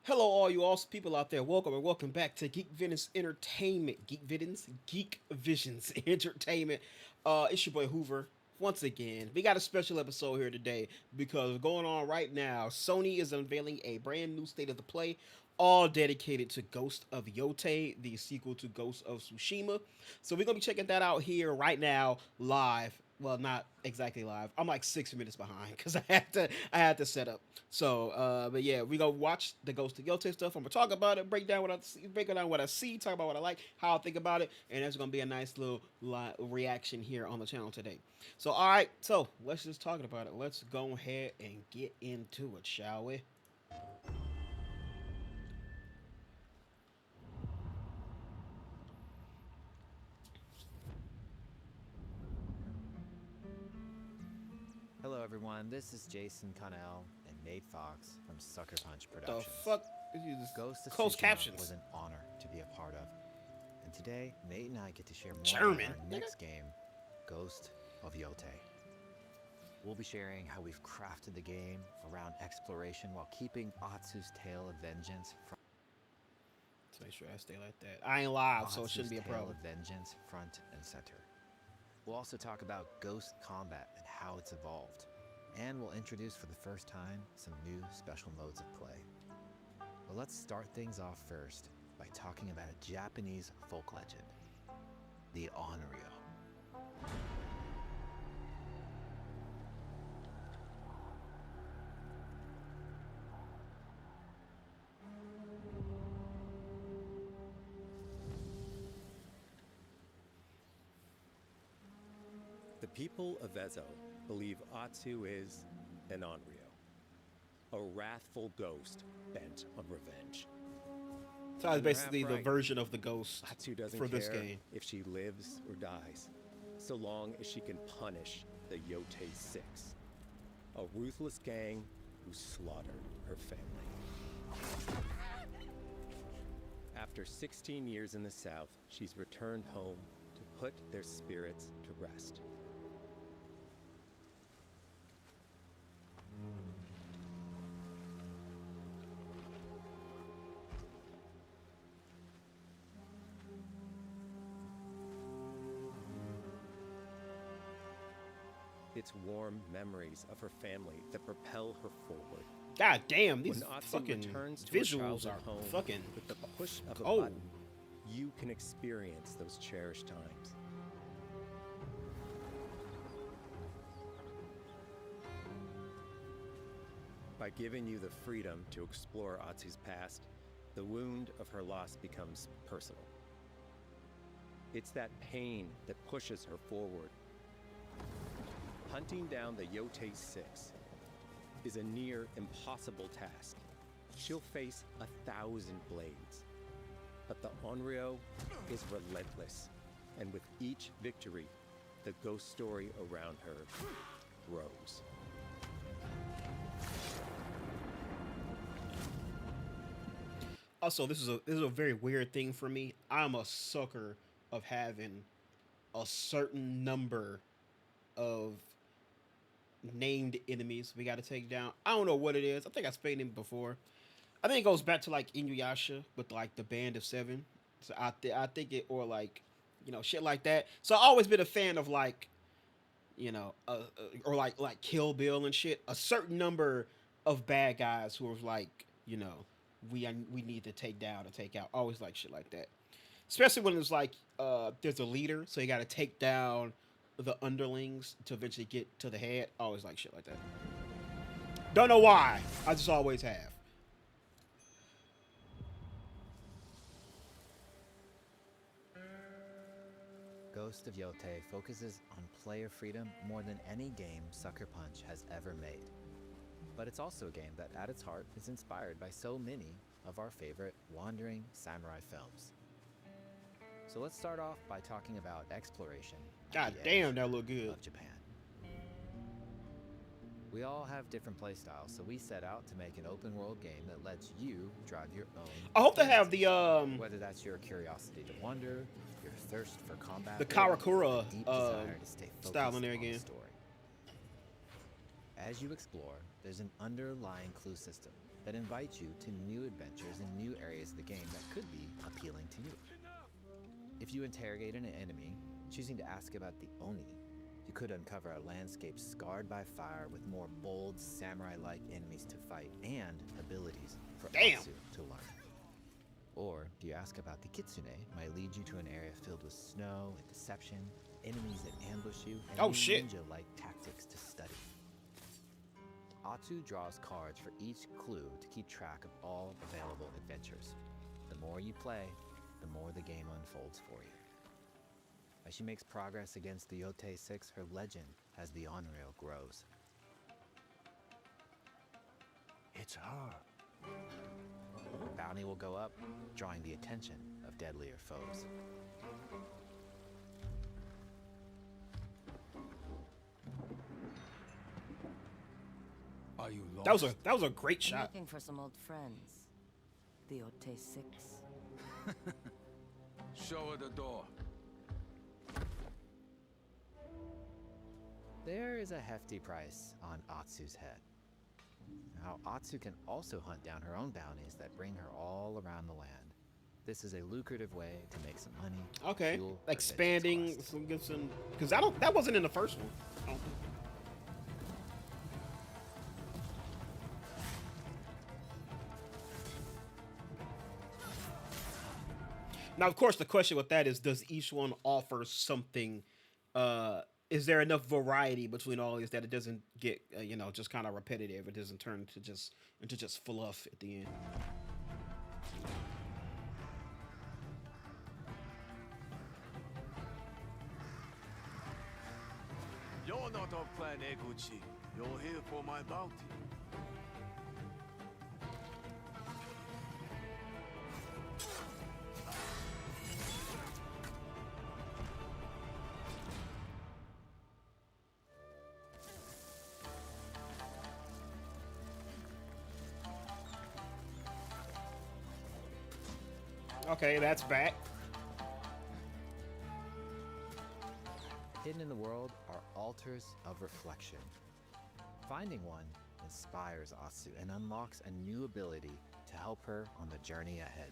Hello, all you awesome people out there. Welcome and welcome back to Geek Visions Entertainment. Geek Visions Entertainment. It's your boy Hoover. Once again, we got a special episode here today because going on right now, Sony is unveiling a brand new state of the play, all dedicated to Ghost of Yotei, the sequel to Ghost of Tsushima. So we're gonna be checking that out here right now, live. Well, not exactly live. I'm like 6 minutes behind because I had to set up. So, but yeah, we go watch the Ghost of Yote stuff. I'm gonna talk about it, break down what I see, talk about what I like, how I think about it, and there's gonna be a nice little reaction here on the channel today. So, all right, so let's just talk about it. Let's go ahead and get into it, shall we? Hello, everyone. This is Jason Connell and Nate Fox from Sucker Punch The Productions. fuck? Ghost of Closed Tsushima was captions. an honor to be a part of, and today Nate and I get to share more about German. our Nigga. next game, Ghost of Yotei. We'll be sharing how we've crafted the game around exploration while keeping Atsu's tale of vengeance Let's make sure I stay like that. I ain't live, so it shouldn't be a problem. front and center. We'll also talk about ghost combat and how it's evolved. And we'll introduce for the first time some new special modes of play. But let's start things off first by talking about a Japanese folk legend, the Onryo. The people of Ezo believe Atsu is an Onryo, a wrathful ghost bent on revenge. So it's And they're basically half the right. version of the ghost Atsu doesn't for this care game. if she lives or dies, so long as she can punish the Yotei Six, a ruthless gang who slaughtered her family. After 16 years in the South, she's returned home to put their spirits to rest. It's warm memories of her family that propel her forward. God damn, these When Atsu fucking returns to her visuals childhood are home fucking with the push of a oh. button, you can experience those cherished times. By giving you the freedom to explore Atsu's past, the wound of her loss becomes personal. It's that pain that pushes her forward. Hunting down the Yotei Six is a near impossible task. She'll face 1,000 blades. But the Onryo is relentless, and with each victory, the ghost story around her grows. Also, this is a very weird thing for me. I'm a sucker of having a certain number of named enemies we got to take down. I don't know what it is. I think I explained it before. I think it goes back to like Inuyasha with like the Band of Seven. So I think it, or like, shit like that. So I always been a fan of like, or like Kill Bill and shit. A certain number of bad guys who are like, we need to take down or take out. Always like shit like that. Especially when it's like there's a leader, so you got to take down the underlings to eventually get to the head. Always like shit like that. Don't know why. I just always have. Ghost of Yotei focuses on player freedom more than any game Sucker Punch has ever made. But it's also a game that, at its heart, is inspired by so many of our favorite wandering samurai films. So let's start off by talking about exploration at God the damn, edge that look good. of Japan. We all have different playstyles, so we set out to make an open world game that lets you drive your own. I hope they have the Whether that's your curiosity to wonder, your thirst for combat, the or Karakura a deep desire to stay focused style in there on the again. story. As you explore, there's an underlying clue system that invite you to new adventures in new areas of the game that could be appealing to you. If you interrogate an enemy, choosing to ask about the Oni, you could uncover a landscape scarred by fire with more bold, samurai-like enemies to fight and abilities for Damn. Atsu to learn. Or do you ask about the Kitsune, might lead you to an area filled with snow and deception, enemies that ambush you, and Oh, new shit. ninja-like tactics to study. Atsu draws cards for each clue to keep track of all available adventures. The more you play, the more the game unfolds for you. As she makes progress against the Yotei 6, her legend as the Onryo grows. It's her. Bounty will go up, drawing the attention of deadlier foes. Are you lost? That was a great shot. Looking for some old friends. The Yotei 6. Show her the door. There is a hefty price on Atsu's head. Now, Atsu can also hunt down her own bounties that bring her all around the land. This is a lucrative way to make some money. Okay, fuel her expanding vengeance quest. some because that wasn't in the first one. I don't think. Now, of course, the question with that is, does each one offer something? Is there enough variety between all these that it doesn't get, just kind of repetitive? It doesn't turn into just fluff at the end. You're not of Clan Eguchi. You're here for my bounty. Okay, that's back. Hidden in the world are altars of reflection. Finding one inspires Atsu and unlocks a new ability to help her on the journey ahead.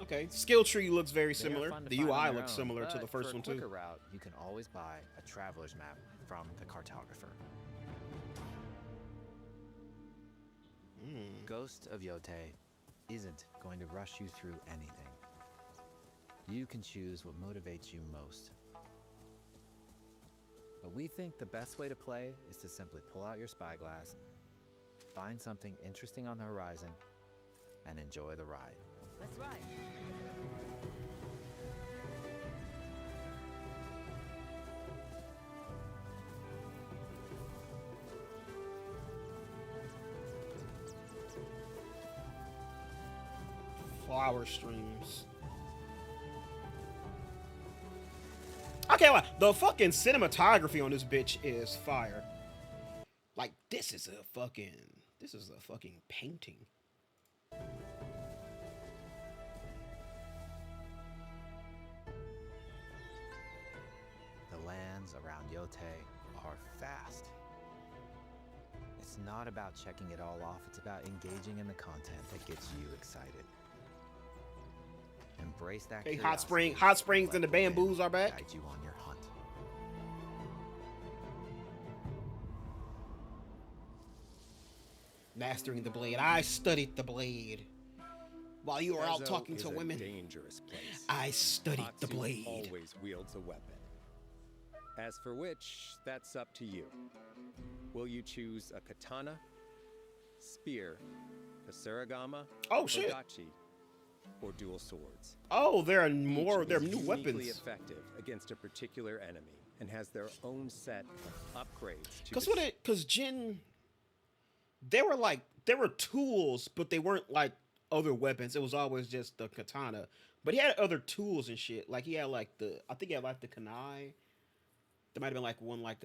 Okay, skill tree looks very They are similar. fun to The find on UI their looks own, similar to but the first for a one quicker too. route, you can always buy a traveler's map from the cartographer. Ghost of Yotei isn't going to rush you through anything. You can choose what motivates you most. But we think the best way to play is to simply pull out your spyglass, find something interesting on the horizon, and enjoy the ride. Let's ride. Flower streams. Okay, well, the fucking cinematography on this bitch is fire. Like, this is a fucking painting. The lands around Yotei are vast. It's not about checking it all off, it's about engaging in the content that gets you excited. Embrace that Okay, curiosity hot springs and the let the wind bamboos are back. guide you on your hunt. Mastering the blade. I studied the blade. While you were out Ezo talking is to a women, dangerous place. I studied the Atsu blade. always wields a weapon. As for which, that's up to you. Will you choose a katana, spear, kasuragama, Oh, shit. odachi, or dual swords? Oh, there are Each more. There are is new uniquely weapons. effective against a particular enemy and has their own set of upgrades to Cause Jin, there were tools, but they weren't like other weapons. It was always just the katana. But he had other tools and shit. Like he had I think he had like the kunai. There might have been like one like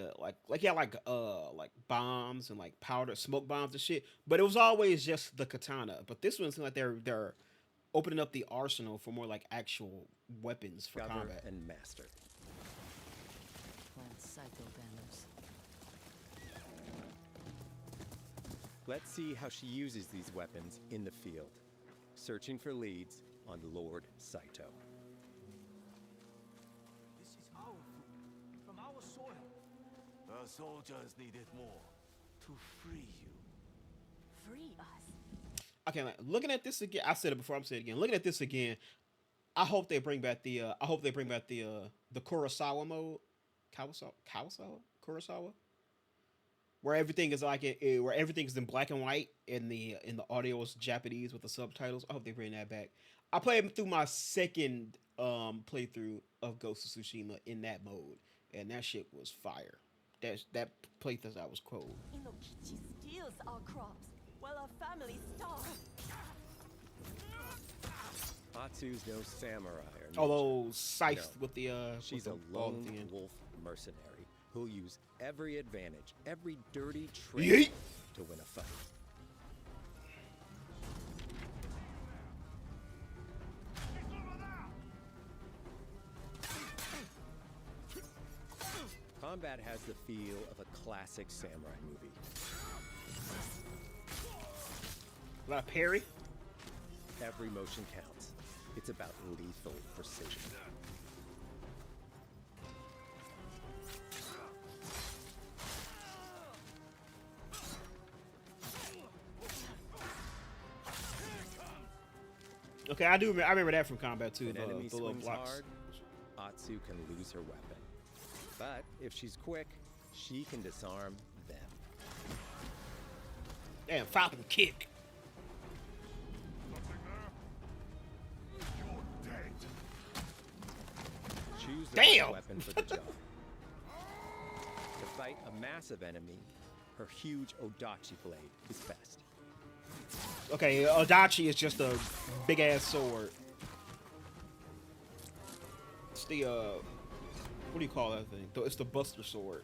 he had like bombs and like powder smoke bombs and shit. But it was always just the katana. But this one seems like they're opening up the arsenal for more like actual weapons for discover combat. and master. Plant Saito banners. Let's see how she uses these weapons in the field. Searching for leads on Lord Saito. This is our food, from our soil. The soldiers need it more to free you. Free us. Okay, like, looking at this again, I said it before. I'm saying it again. Looking at this again, I hope they bring back the. I hope they bring back the Kurosawa mode. Kurosawa, where everything is like where everything is in black and white, and the audio is Japanese with the subtitles. I hope they bring that back. I played through my second playthrough of Ghost of Tsushima in that mode, and that shit was fire. That playthrough I was cold. Inokichi steals our crops while our families starve. Atsu's no samurai or ninja. Although scythe No. with the She's with a the ball at lone the end. wolf mercenary who'll use every advantage, every dirty trick Yeet. to win a fight. Combat has the feel of a classic samurai movie. A lot of parry. Every motion counts. It's about lethal precision. Okay, I do. I remember that from combat too. When The enemy little swings blocks. hard, Atsu can lose her weapon. But if she's quick, she can disarm them. Damn, Falcon kick. Choose the Damn! right weapon for the job. To fight a massive enemy, her huge Odachi blade is best. Okay, Adachi is just a big ass sword. It's the what do you call that thing? It's the Buster Sword.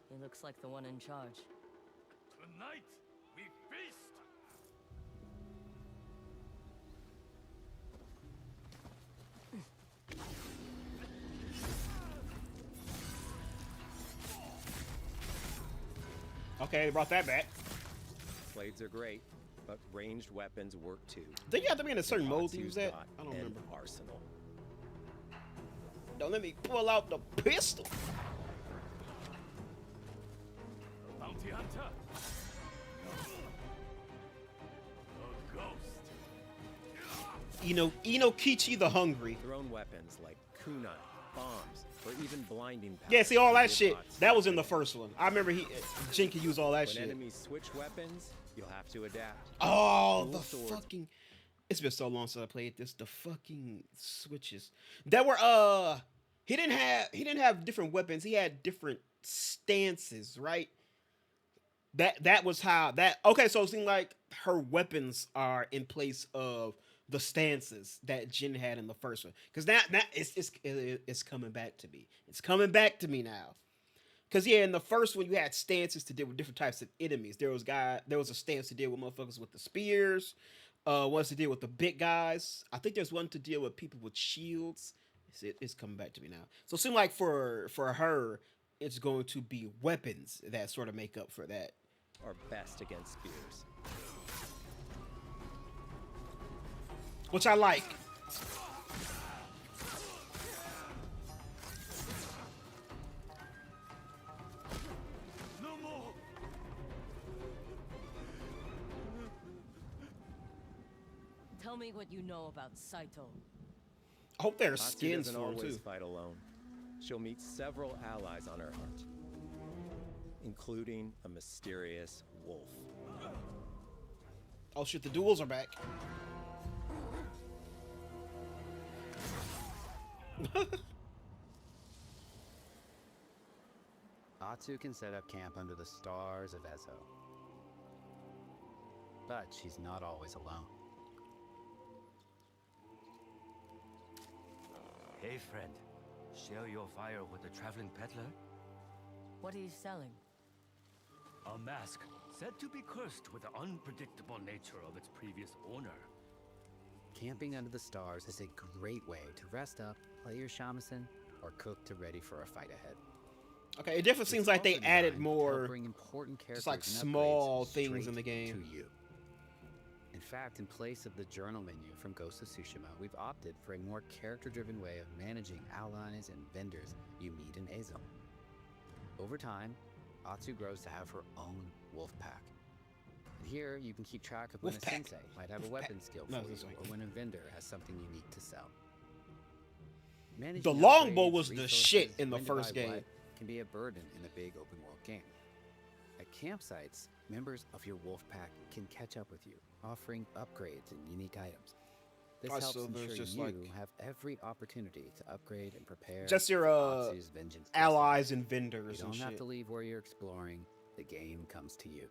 He looks like the one in charge. Tonight, we feast! Okay, they brought that back. Blades are great, but ranged weapons work too. Think you have to be in a certain mode to Atsu's use that? got I don't an remember. arsenal. Don't let me pull out the pistol. Bounty hunter! A ghost! Inokichi the Hungry. Thrown weapons like kunai, bombs, or even blinding powers. Yeah, see all that give shit. Atsu That was in the advantage. first one. I remember Jin could use all that When shit. enemies switch weapons, you'll have to adapt. Oh, Dual the swords. fucking. It's been so long since I played this. The fucking switches. That were he didn't have different weapons. He had different stances, right? That was how that. Okay, so it seemed like her weapons are in place of the stances that Jin had in the first one. Because that it's coming back to me. It's coming back to me now. Cause yeah, in the first one you had stances to deal with different types of enemies. There was a stance to deal with motherfuckers with the spears. One's to deal with the big guys. I think there's one to deal with people with shields. It's coming back to me now. So it seemed like for her, it's going to be weapons that sort of make up for that. Are best against spears. Which I like. No more! Tell me what you know about Saito. I hope there's Atsu skins doesn't for him always too. fight alone. She'll meet several allies on her hunt, including a mysterious wolf. Oh shit, the duels are back. Atsu can set up camp under the stars of Ezo. But she's not always alone. Hey friend, share your fire with the traveling peddler? What are you selling? A mask said to be cursed with the unpredictable nature of its previous owner. Camping under the stars is a great way to rest up, play your shamisen, or cooked to ready for a fight ahead. Okay, it definitely seems like they also added designed to help more bring important just like characters and small upgrades things in straight the game. to you. In fact, in place of the journal menu from Ghost of Tsushima, we've opted for a more character-driven way of managing allies and vendors you meet in Ezo. Over time, Atsu grows to have her own wolf pack. And here, you can keep track of when Wolf a pack. sensei might have a weapon skill No, for you, this way. or when a vendor has something unique to sell. Managing The longbow upgrades, was the resources, shit in the when to first buy game. what can be a burden in a big open world game. At campsites, members of your wolf pack can catch up with you, offering upgrades and unique items. This Oh, helps so there's ensure just, you like, have every opportunity to upgrade and prepare Just your for Atsu's vengeance quest allies ahead. and vendors You and don't have shit. to leave where you're exploring. The game comes to you.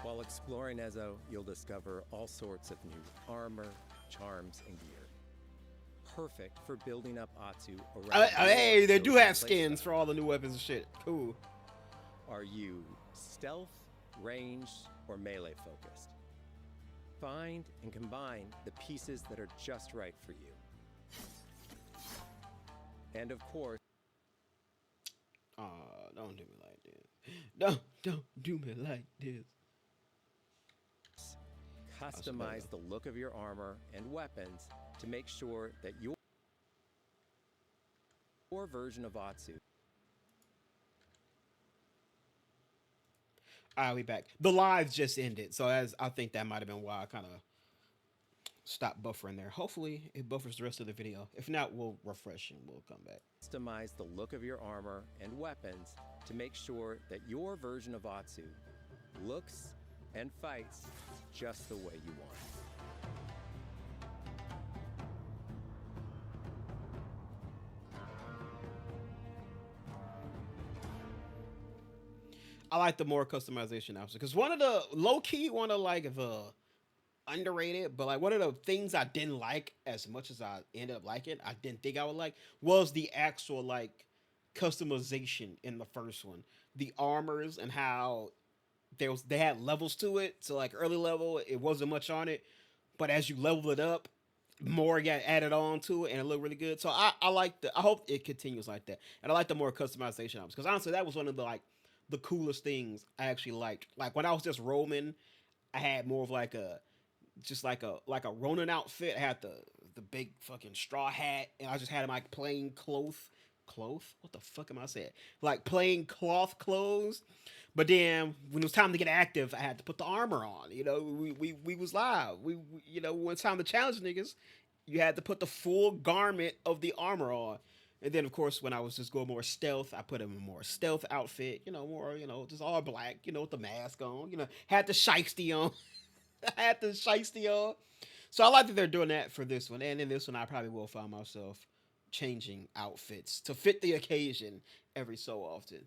While exploring Ezo, you'll discover all sorts of new armor, charms, and gear. Perfect for building up Atsu around Hey, your they do chosen have skins playstyle. for all the new weapons and shit. Cool. Are you stealth, ranged, or melee focused? Find and combine the pieces that are just right for you. And of course, Don't do me like this. Don't do me like this. customize the look of your armor and weapons to make sure that your version of Atsu Alright, we back. The live just ended, so I think that might have been why I kind of stopped buffering there. Hopefully, it buffers the rest of the video. If not, we'll refresh and we'll come back. customize the look of your armor and weapons to make sure that your version of Atsu looks and fights just the way you want. I like the more customization option because one of the like the underrated, but like one of the things I didn't like as much as I ended up liking, I didn't think I would like, was the actual like customization in the first one. The armors and how they had levels to it. So like early level, it wasn't much on it, but as you level it up, more got added on to it and it looked really good. So I like I hope it continues like that. And I like the more customization options because honestly that was one of the like the coolest things I actually liked. Like when I was just roaming, I had more of like a just like a Ronin outfit. I had the big fucking straw hat and I just had my plain cloth. What the fuck am I saying? Like plain cloth clothes. But then when it was time to get active, I had to put the armor on. You know, we was live. We you know when it's time to challenge niggas, you had to put the full garment of the armor on. And then of course when I was just going more stealth, I put him in a more stealth outfit. You know, more just all black. You know, with the mask on. You know, had the shiesty on. I had the shiesty on. So I like that they're doing that for this one. And in this one, I probably will find myself changing outfits to fit the occasion every so often.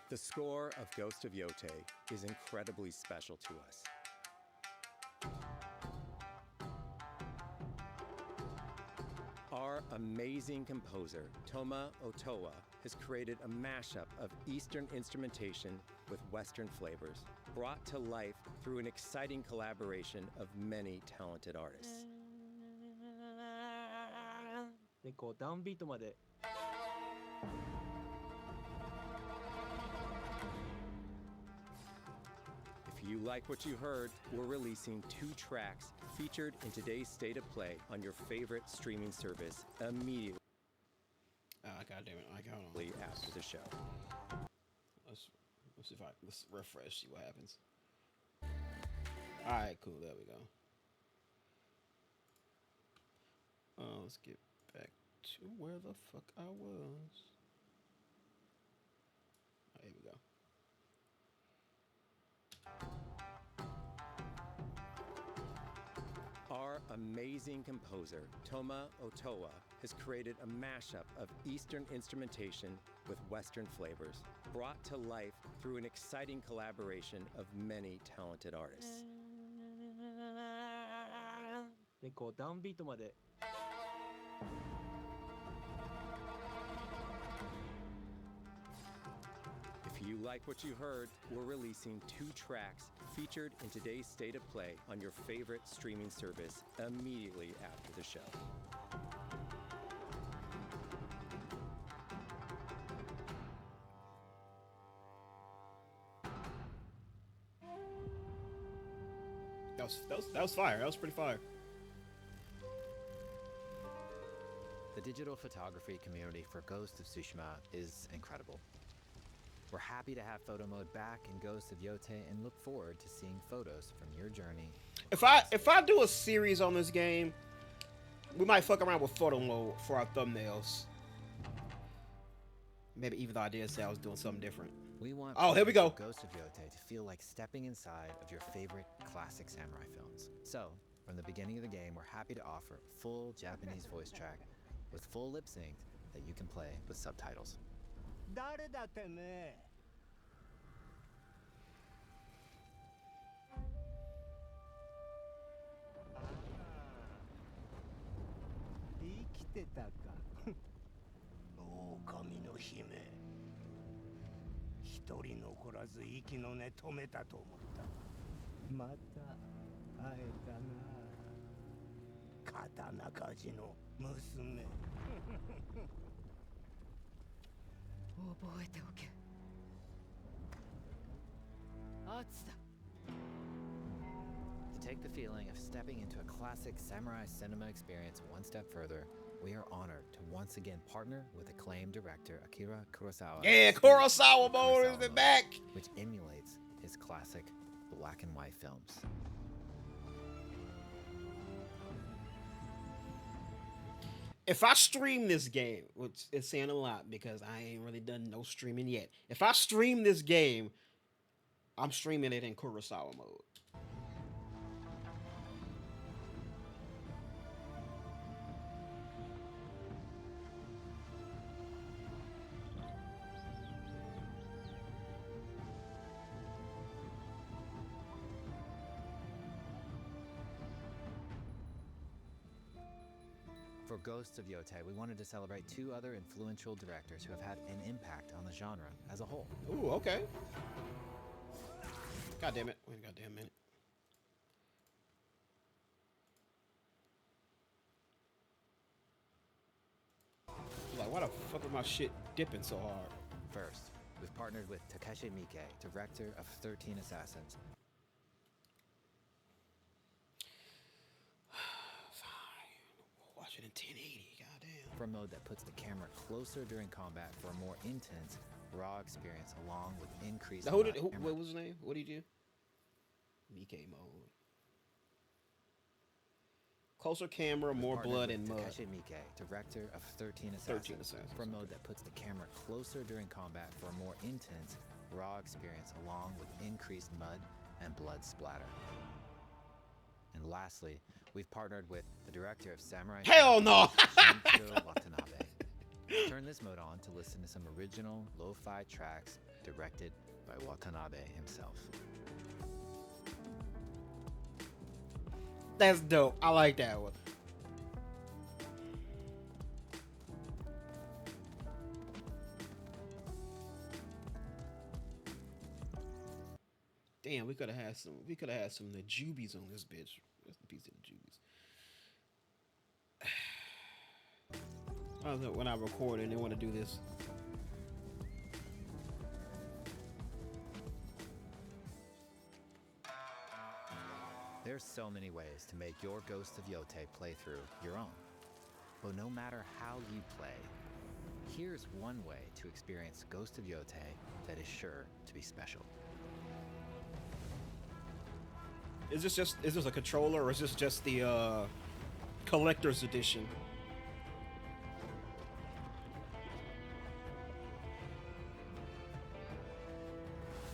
The score of Ghost of Yotei is incredibly special to us. Our amazing composer, Toma Otoa, has created a mashup of Eastern instrumentation with Western flavors, brought to life through an exciting collaboration of many talented artists. でこうダウンビートまで If you like what you heard, we're releasing 2 tracks featured in today's State of Play on your favorite streaming service immediately God damn it! Like, hold on. after the show. Let's see if let's refresh, see what happens. All right, cool. There we go. Let's get back to where the fuck I was. Oh, here we go. Our amazing composer, Toma Otoa, has created a mashup of Eastern instrumentation with Western flavors, brought to life through an exciting collaboration of many talented artists. でこうダウンビートまで If If you like what you heard, we're releasing 2 tracks featured in today's State of Play on your favorite streaming service immediately after the show. That was fire. That was pretty fire. The digital photography community for Ghost of Tsushima is incredible. We're happy to have photo mode back in Ghost of Yotei and look forward to seeing photos from your journey. If I do a series on this game, we might fuck around with photo mode for our thumbnails. Maybe even though I did say I was doing something different. We want Oh, here we go. Ghost of Yotei to feel like stepping inside of your favorite classic samurai films. So, from the beginning of the game, we're happy to offer a full Japanese voice track with full lip sync that you can play with subtitles. 誰だてめえ。生きてたか。狼の姫。一人残らず息の根止めたと思った。また会えたな。刀鍛冶の娘。覚えておけ。アツだ。To take the feeling of stepping into a classic samurai cinema experience one step further, we are honored to once again partner with acclaimed director Akira Kurosawa. Yeah, Kurosawa mode is back, which emulates his classic black and white films. If I stream this game, which is saying a lot because I ain't really done no streaming yet. If I stream this game, I'm streaming it in Kurosawa mode. For Ghosts of Yotei, we wanted to celebrate 2 other influential directors who have had an impact on the genre as a whole. Ooh, okay. God damn it. Wait a goddamn minute. Like, why the fuck is my shit dipping so hard? First, we've partnered with Takeshi Miike, director of 13 Assassins. Watch it in 1080, goddamn. For a mode that puts the camera closer during combat for a more intense, raw experience along with increased... Now, what was his name? What did he do? Miike mode. Closer camera, more blood and mud. Takeshi Miike, director of 13 Assassins. For a mode that puts the camera closer during combat for a more intense, raw experience along with increased mud and blood splatter. And lastly, we've partnered with the director of Samurai... Hell no! Watanabe. Turn this mode on to listen to some original lo-fi tracks directed by Watanabe himself. That's dope. I like that one. Damn, we could have had some. We could have had some of the Jubies on this bitch. Rest in peace of the Jubies. When I record and they want to do this. There's so many ways to make your Ghost of Yotei playthrough your own. But no matter how you play, here's one way to experience Ghost of Yotei that is sure to be special. Is this a controller or is this just the collector's edition?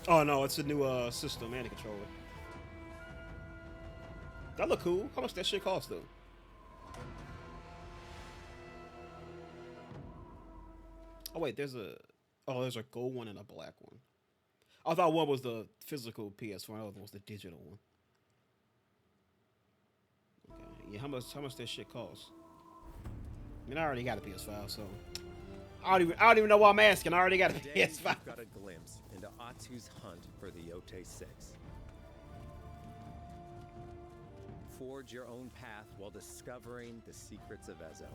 Oh no, it's a new system and a controller. That look cool. How much that shit cost though? Oh wait, there's a gold one and a black one. I thought one was the physical PS4, and the other was the digital one. Okay, yeah, how much that shit cost? I mean, I already got a PS5, so I don't even know why I'm asking. I already got a Today, PS5. you've got a glimpse into Atsu's hunt for the Yotei 6. Forge your own path while discovering the secrets of Ezo.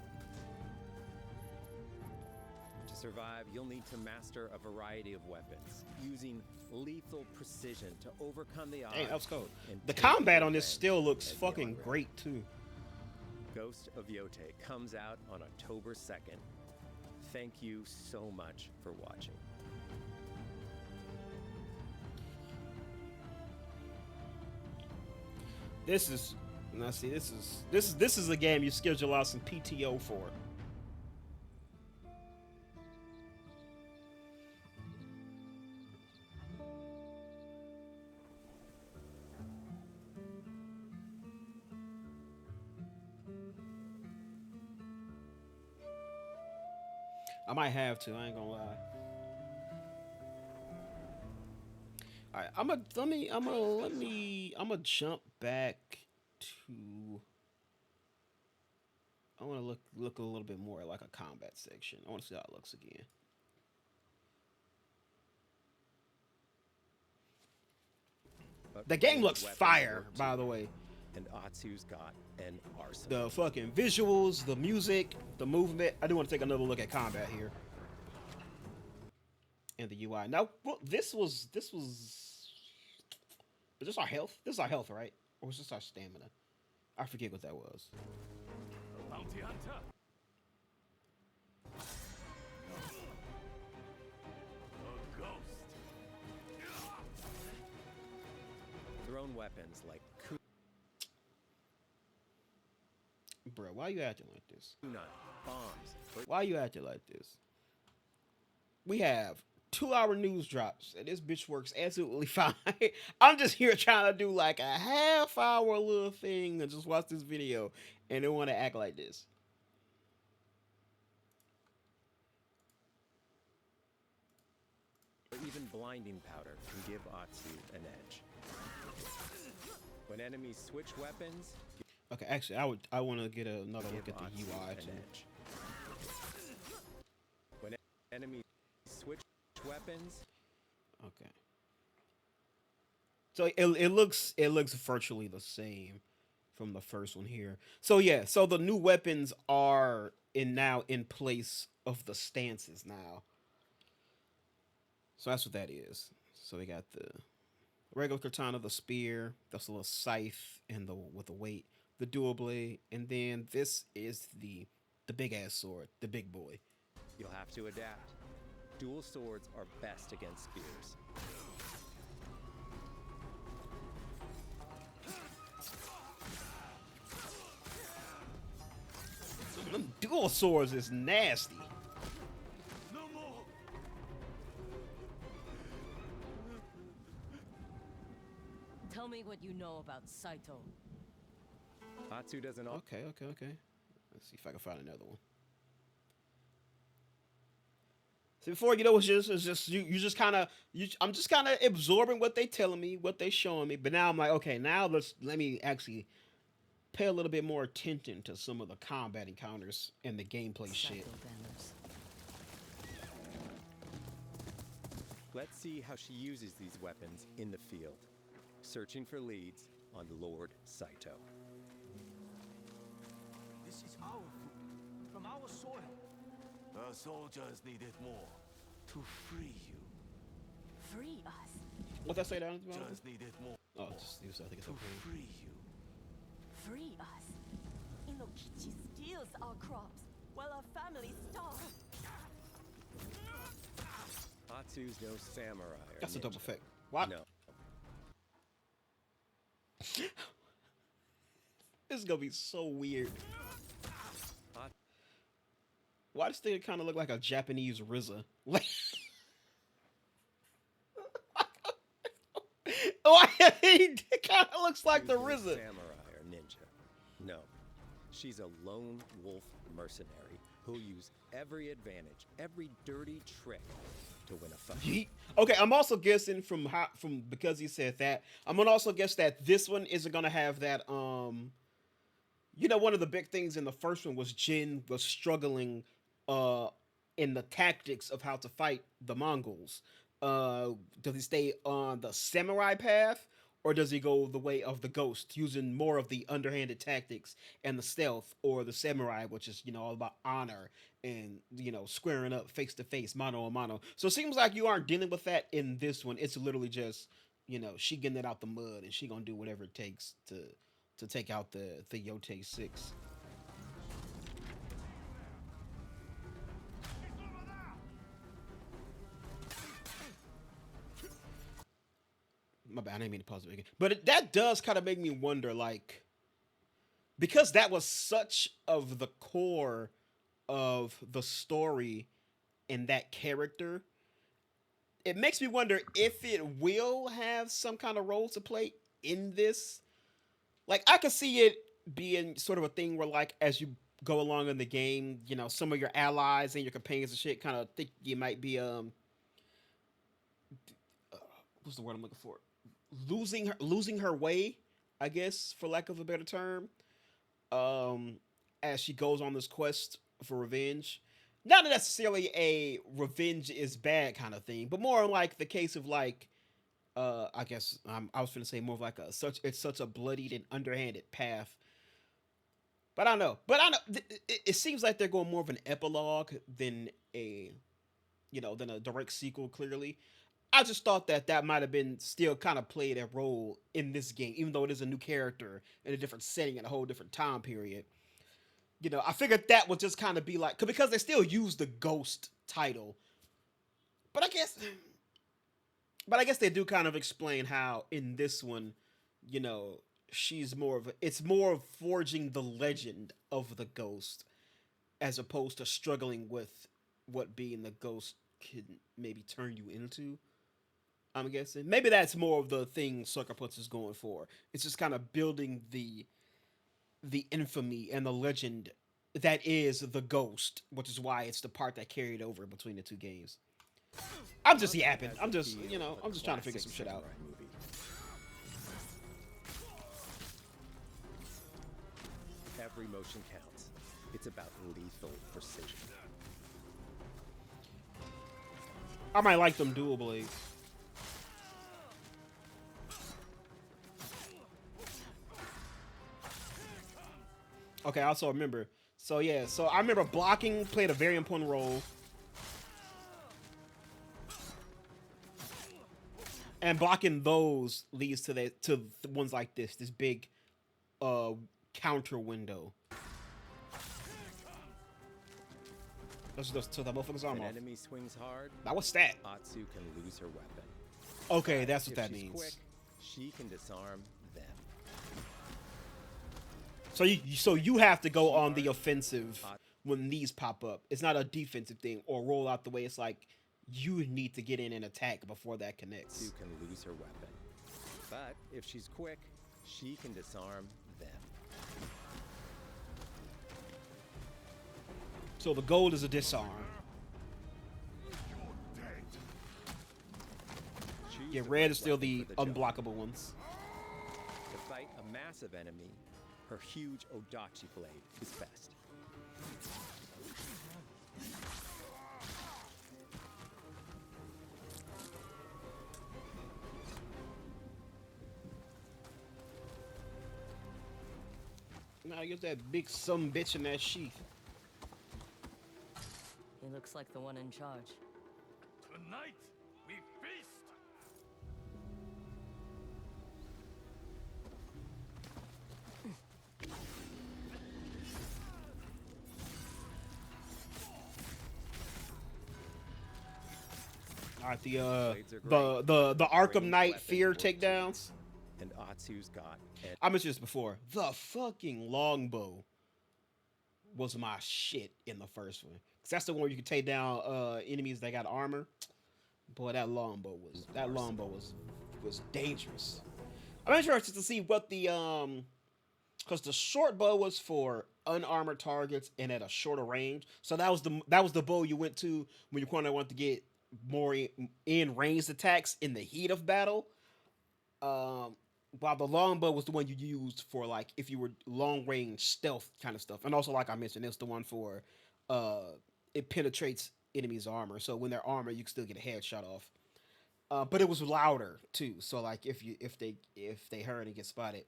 To survive, you'll need to master a variety of weapons, using lethal precision to overcome the odds. Dang, that was cool. and The take combat on this revenge still looks as the fucking Unreal. great too. Ghost of Yotei comes out on October 2nd. Thank you so much for watching. This is now see this is a game you schedule out some PTO for. I might have to. I ain't gonna lie. All right, I'm gonna jump back to. I want to look a little bit more like a combat section. I want to see how it looks again. But The game these looks weapons fire, work by too, the way. and Atsu's got an arsenal. The fucking visuals, the music, the movement. I do want to take another look at combat here. And the UI. Now, well, this was. Is this our health? This is our health, right? Or was this our stamina? I forget what that was. Bounty hunter. A ghost. Thrown weapons like Bro, why you acting like this? kunai, bombs, or Why you acting like this? We have 2-hour news drops, and this bitch works absolutely fine. I'm just here trying to do like a half-hour little thing and just watch this video, and they want to act like this. even blinding powder can give Atsu an edge. When enemies switch weapons, Okay, actually, I want to get another look give at the Atsu UI an too. edge. When enemies switch weapons, Okay. So it looks virtually the same from the first one here. So yeah, so the new weapons are now in place of the stances now. So that's what that is. So we got the regular katana, the spear, that's a little scythe, and the with the weight, the dual blade, and then this is the big ass sword, the big boy. you'll have to adapt. Dual swords are best against spears. Them dual swords is nasty. No more! Tell me what you know about Saito. Atsu doesn't al- Okay. Let's see if I can find another one. So before you know, it's just you just kind of I'm just kind of absorbing what they telling me, what they showing me. But now I'm like, okay, now let me actually pay a little bit more attention to some of the combat encounters and the gameplay shit. Saito banners. Let's see how she uses these weapons in the field. Searching for leads on Lord Saito. This is our food, from our soil. The soldiers needed more to free you. Free us. What that say down? Just needed more Oh, just I think it's to okay. free you. Free us. Inokichi steals our crops while our families starve. Atsu's no samurai or That's a ninja. double effect. What? No. This is gonna be so weird. At- Why does this kind of look like a Japanese RZA? Like, why it kind of looks like the Atsu's no RZA. samurai or ninja. No. She's a lone wolf mercenary who'll use every advantage, every dirty trick to win a fight. Okay, I'm also guessing from because he said that. I'm gonna also guess that this one isn't gonna have that. You know, one of the big things in the first one was Jin was struggling, in the tactics of how to fight the Mongols. Does he stay on the samurai path, or does he go the way of the ghost, using more of the underhanded tactics and the stealth, or the samurai, which is all about honor and squaring up face to face, mano a mano? So it seems like you aren't dealing with that in this one. It's literally just she getting it out the mud, and she gonna do whatever it takes to take out the Yotei 6. My bad, I didn't mean to pause it again. But that does kind of make me wonder, like, because that was such of the core of the story and that character, it makes me wonder if it will have some kind of role to play in this. Like, I could see it being sort of a thing where, like, as you go along in the game, some of your allies and your companions and shit kind of think you might be what's the word I'm looking for? Losing her way, I guess, for lack of a better term, um, as she goes on this quest for revenge. Not necessarily a revenge is bad kind of thing, but more like the case of like, I guess I was gonna say more of like it's such a bloodied and underhanded path. But I don't know. But I know it seems like they're going more of an epilogue than a direct sequel. Clearly, I just thought that might have been still kind of played a role in this game, even though it is a new character in a different setting and a whole different time period. I figured that would just kind of be like, because they still use the Ghost title, but I guess they do kind of explain how in this one, you know, she's it's more of forging the legend of the Ghost as opposed to struggling with what being the Ghost can maybe turn you into. I'm guessing maybe that's more of the thing Sucker Punch is going for. It's just kind of building the infamy and the legend that is the Ghost, which is why it's the part that carried over between the two games. I'm just yapping. I'm just I'm just trying to figure some shit out. Movie. Every motion counts. It's about lethal precision. I might like them dual blades. Okay, I also remember. So yeah, so I remember blocking played a very important role. And blocking those leads to ones like this big uh counter window. Let's just to the motherfucker's arm If an off. enemy swings hard, Now what's that? Atsu can lose her weapon. Okay, that's what If that she's means. quick, she can disarm them. So you have to go on the offensive when these pop up. It's not a defensive thing or roll out the way. It's like you need to get in and attack before that connects. Atsu can lose her weapon. But if she's quick, she can disarm them. So the goal is a disarm. Choose Yeah, the red right is still weapon the for job. unblockable ones. To fight a massive enemy, her huge Odachi blade is best. Now get that big some bitch in that sheath. He looks like the one in charge. Tonight, we feast! All right, Blades are the Arkham Ranged Knight weapons fear work too. takedowns. And Atsu's got I mentioned this before. The fucking longbow was my shit in the first one. Cause that's the one where you can take down enemies that got armor. Boy, that longbow was dangerous. I'm interested to see what the because the short bow was for unarmored targets and at a shorter range. So that was the bow you went to when you kind of want to get more in ranged attacks in the heat of battle. While the longbow was the one you used for like if you were long range stealth kind of stuff, and also like I mentioned, it's the one for it penetrates enemy's armor. So when they're armor, you can still get a headshot off. But it was louder too. So like if they heard and get spotted,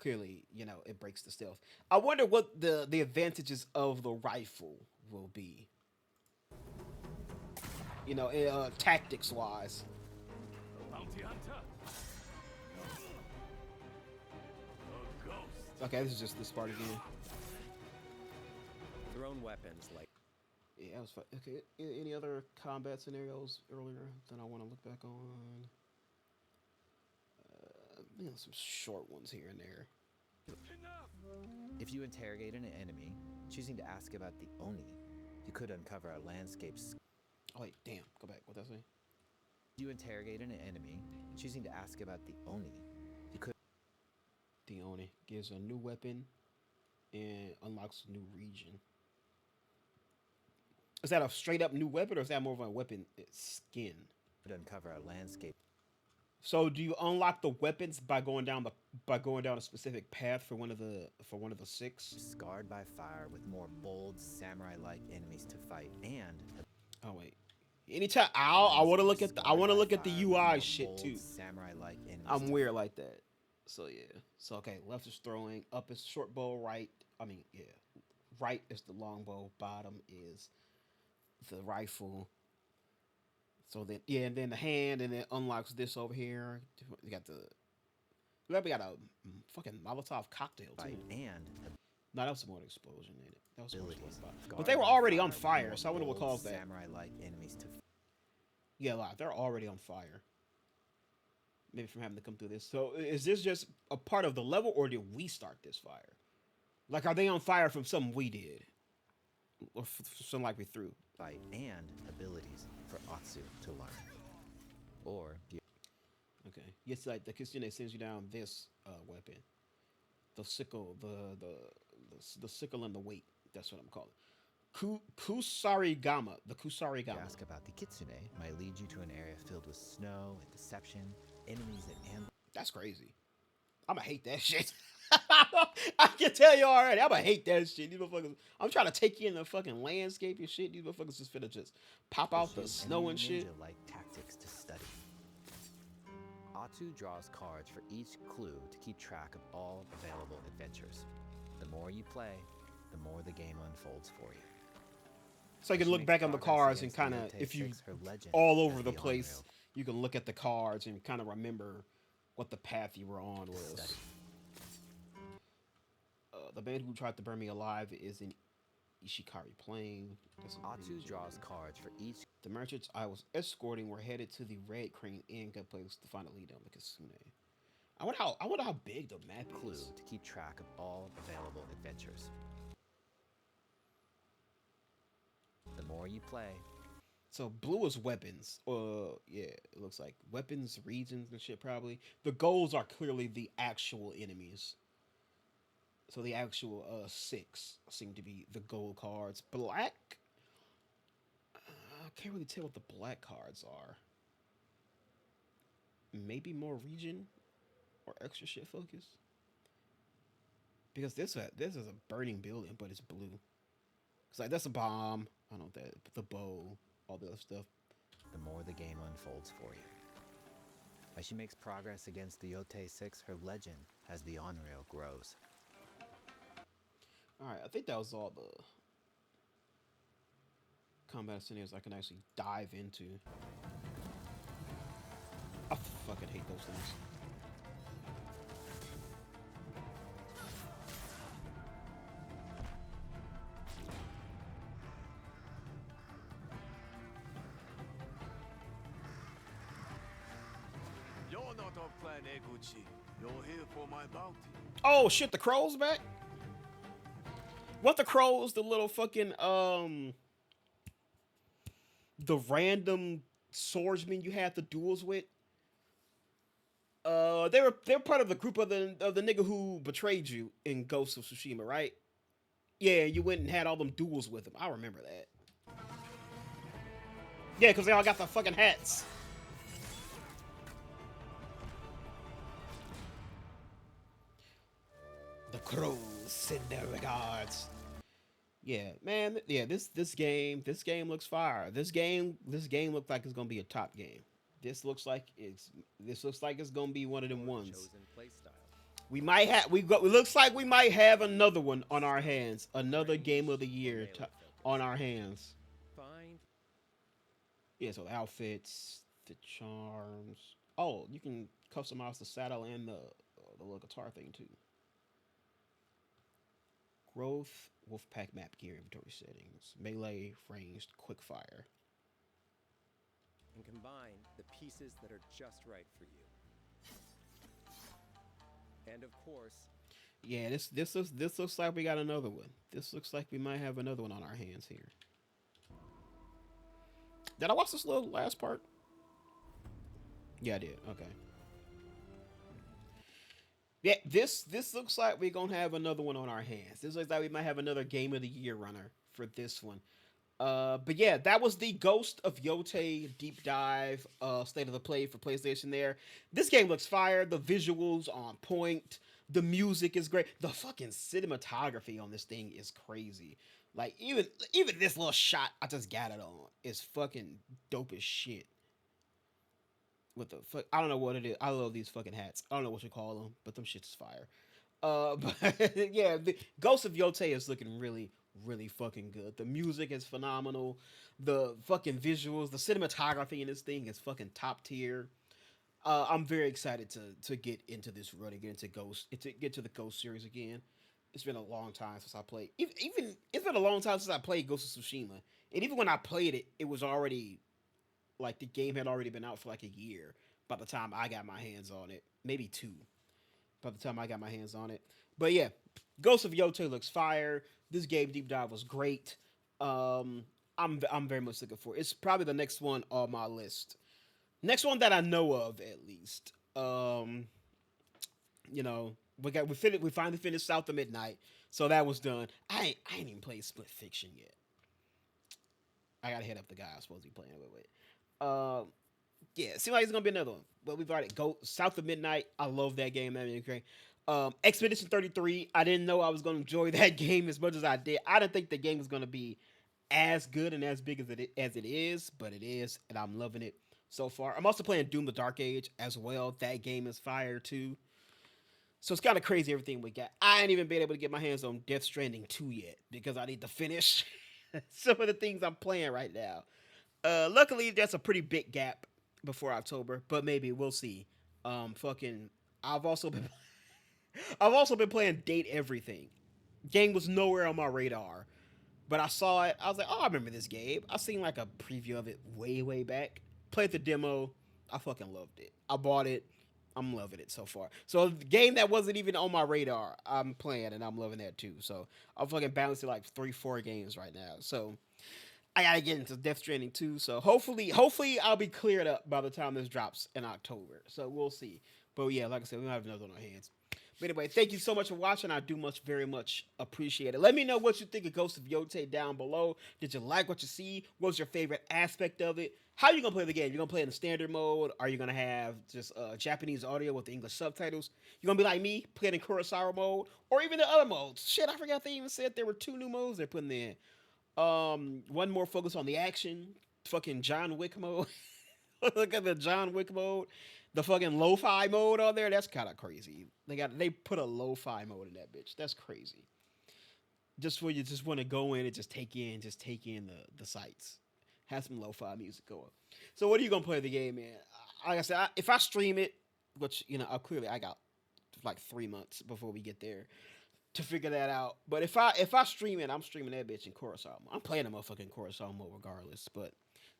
clearly it breaks the stealth. I wonder what the advantages of the rifle will be. Tactics wise. Bounty hunter. A ghost. Okay, this is just this part again. Thrown weapons like Yeah, that was fun. Okay, any other combat scenarios earlier that I want to look back on? Some short ones here and there. If you interrogate an enemy, choosing to ask about the Oni, you could uncover a landscape. Oh wait, damn. Go back. What did I say? If you interrogate an enemy, choosing to ask about the Oni, you could. The Oni gives a new weapon and unlocks a new region. Is that a straight up new weapon, or is that more of a weapon skin? Could uncover a landscape. So do you unlock the weapons by going down a specific path for one of the 6? Scarred by fire with more bold samurai-like enemies to fight, and Oh wait. Anytime I want to look at the UI shit too. Samurai-like enemies. I'm weird like that. So yeah. So okay, left is throwing, up is short bow, right is the long bow, bottom is the rifle. So then and then the hand, and it unlocks this over here. We got a fucking Molotov cocktail too. And No, that was more explosion in it. That was more abilities. but they were already on fire, so I wonder what Bold caused that. Samurai-like enemies to. Yeah, they're already on fire. Maybe from having to come through this. So is this just a part of the level, or did we start this fire? Like, are they on fire from something we did, or something like we threw? Fight and abilities for Atsu to learn. Or Okay. Yes, like the Kitsune sends you down this weapon, the sickle, the sickle and the weight. That's what I'm calling. Kusarigama. The Kusarigama. ask about the Kitsune might lead you to an area filled with snow and deception, enemies that ambush. That's crazy. I'ma hate that shit. I can tell you already. I'ma hate that shit. These motherfuckers. I'm trying to take you in the fucking landscape and shit. These motherfuckers just finna just pop out the snow and shit. Like tactics to study. Atsu draws cards for each clue to keep track of all available adventures. The more you play, the more the game unfolds for you. So you can look back on the cards and kind of, if you all over the place, you can look at the cards and kind of remember what the path you were on was. The man who tried to burn me alive is in Ishikari Plain. Atsu draws cards for each. The merchants I was escorting were headed to the Red Crane Inn place to find a lead on the Kitsune. I wonder how big the map clue is. To keep track of all available adventures. The more you play. So blue is weapons. Yeah, it looks like weapons, regions, and shit probably. The goals are clearly the actual enemies. So the actual 6 seem to be the gold cards. Black? I can't really tell what the black cards are. Maybe more region or extra shit focus. Because this is a burning building, but it's blue. It's like that's a bomb. I don't know that the bow, all the other stuff. The more the game unfolds for you. As she makes progress against the Yotei 6, her legend as the Onryo grows. Alright, I think that was all the combat scenarios I can actually dive into. I fucking hate those things. You're not of Clan Eguchi. You're here for my bounty. Oh shit, the crow's back? What the crows, the little fucking the random swordsmen you had the duels with? They're part of the group of the nigga who betrayed you in Ghost of Tsushima, right? Yeah, you went and had all them duels with him. I remember that. Yeah, because they all got the fucking hats. The crows send their regards. Yeah, man. Yeah, this game looks fire. This game looks like it's gonna be a top game. This looks like it's gonna be one of them Your ones. chosen playstyle. We might have we got. It looks like we might have another one on our hands. Another game Range of the or year melee focus. on our hands. Find Yeah, so the outfits, the charms. Oh, you can customize the saddle and the little guitar thing too. Growth, Wolfpack map gear inventory settings, melee, ranged, quick fire. and combine the pieces that are just right for you. And of course, Yeah, this looks like we got another one. This looks like we might have another one on our hands here. Did I watch this little last part? Yeah, I did. Okay. Yeah, this looks like we're gonna have another one on our hands. This looks like we might have another game of the year runner for this one. But yeah, that was the Ghost of Yotei deep dive state of the play for PlayStation there. This game looks fire. The visuals on point. The music is great. The fucking cinematography on this thing is crazy. Like even this little shot I just got it on is fucking dope as shit. What the fuck? I don't know what it is. I love these fucking hats. I don't know what you call them, but them shits is fire. But yeah, the Ghost of Yotei is looking really, really fucking good. The music is phenomenal. The fucking visuals, the cinematography in this thing is fucking top tier. I'm very excited to get into this run and get into Ghost, to get to the Ghost series again. It's been a long time since I played. Even it's been a long time since I played Ghost of Tsushima. And even when I played it, it was already like the game had already been out for like a year by the time I got my hands on it. Maybe two by the time I got my hands on it. But yeah, Ghost of Yotei looks fire. This game deep dive was great. I'm very much looking for it. It's probably the next one on my list. Next one that I know of at least. You know, we finally finished South of Midnight, so that was done. I ain't even played Split Fiction yet. I gotta hit up the guy I was supposed to be playing it with. Yeah, it seems like it's gonna be another one. But we've already go South of Midnight. I love that game. That is great. Expedition 33. I didn't know I was gonna enjoy that game as much as I did. I didn't think the game was gonna be as good and as big as it is, but it is, and I'm loving it so far. I'm also playing Doom: The Dark Age as well. That game is fire too. So it's kind of crazy everything we got. I ain't even been able to get my hands on Death Stranding 2 yet because I need to finish some of the things I'm playing right now. Luckily, that's a pretty big gap before October, but maybe we'll see. Fucking, I've also been, I've also been playing Date Everything. Game was nowhere on my radar, but I saw it. I was like, oh, I remember this game. I seen like a preview of it way, way back. Played the demo. I fucking loved it. I bought it. I'm loving it so far. So the game that wasn't even on my radar, I'm playing and I'm loving that too. So I'm fucking balancing like 3, 4 games right now. So I gotta get into Death Stranding 2. So hopefully I'll be cleared up by the time this drops in October. So we'll see. But yeah, like I said, we might have another on our hands. But anyway, thank you so much for watching. I do very much appreciate it. Let me know what you think of Ghost of Yotei down below. Did you like what you see? What was your favorite aspect of it? How you gonna play the game? You gonna play in the standard mode? Are you gonna have just Japanese audio with the English subtitles? You gonna be like me, playing in Kurosawa mode, or even the other modes? Shit, I forgot they even said there were 2 new modes they're putting in. One more focus on the action. Fucking John Wick mode. Look at the John Wick mode. The fucking lo-fi mode on there. That's kind of crazy. They put a lo-fi mode in that bitch. That's crazy. Just where you just want to go in and just take in the sights. Have some lo-fi music going. So what are you gonna play the game in? Like I said, if I stream it, which clearly I got like 3 months before we get there to figure that out. But if I stream it, I'm streaming that bitch in Kurosawa mode. I'm playing a motherfucking Kurosawa mode regardless, but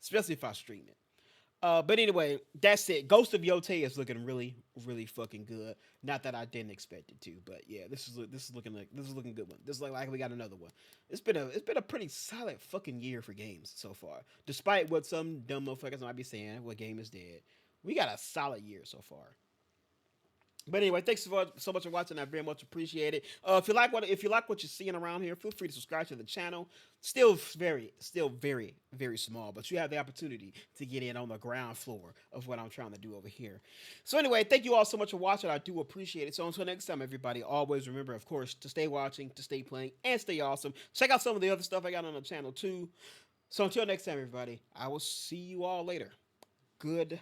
especially if I stream it. But anyway, that's it. Ghost of Yotei is looking really, really fucking good. Not that I didn't expect it to, but yeah, this is looking good one. This is like we got another one. It's been a pretty solid fucking year for games so far. Despite what some dumb motherfuckers might be saying, what game is dead. We got a solid year so far. But anyway, thanks so much for watching. I very much appreciate it. If you like what you're seeing around here, feel free to subscribe to the channel. Still very small, but you have the opportunity to get in on the ground floor of what I'm trying to do over here. So anyway, thank you all so much for watching. I do appreciate it. So until next time, everybody, always remember, of course, to stay watching, to stay playing, and stay awesome. Check out some of the other stuff I got on the channel too. So until next time, everybody, I will see you all later. Goodbye.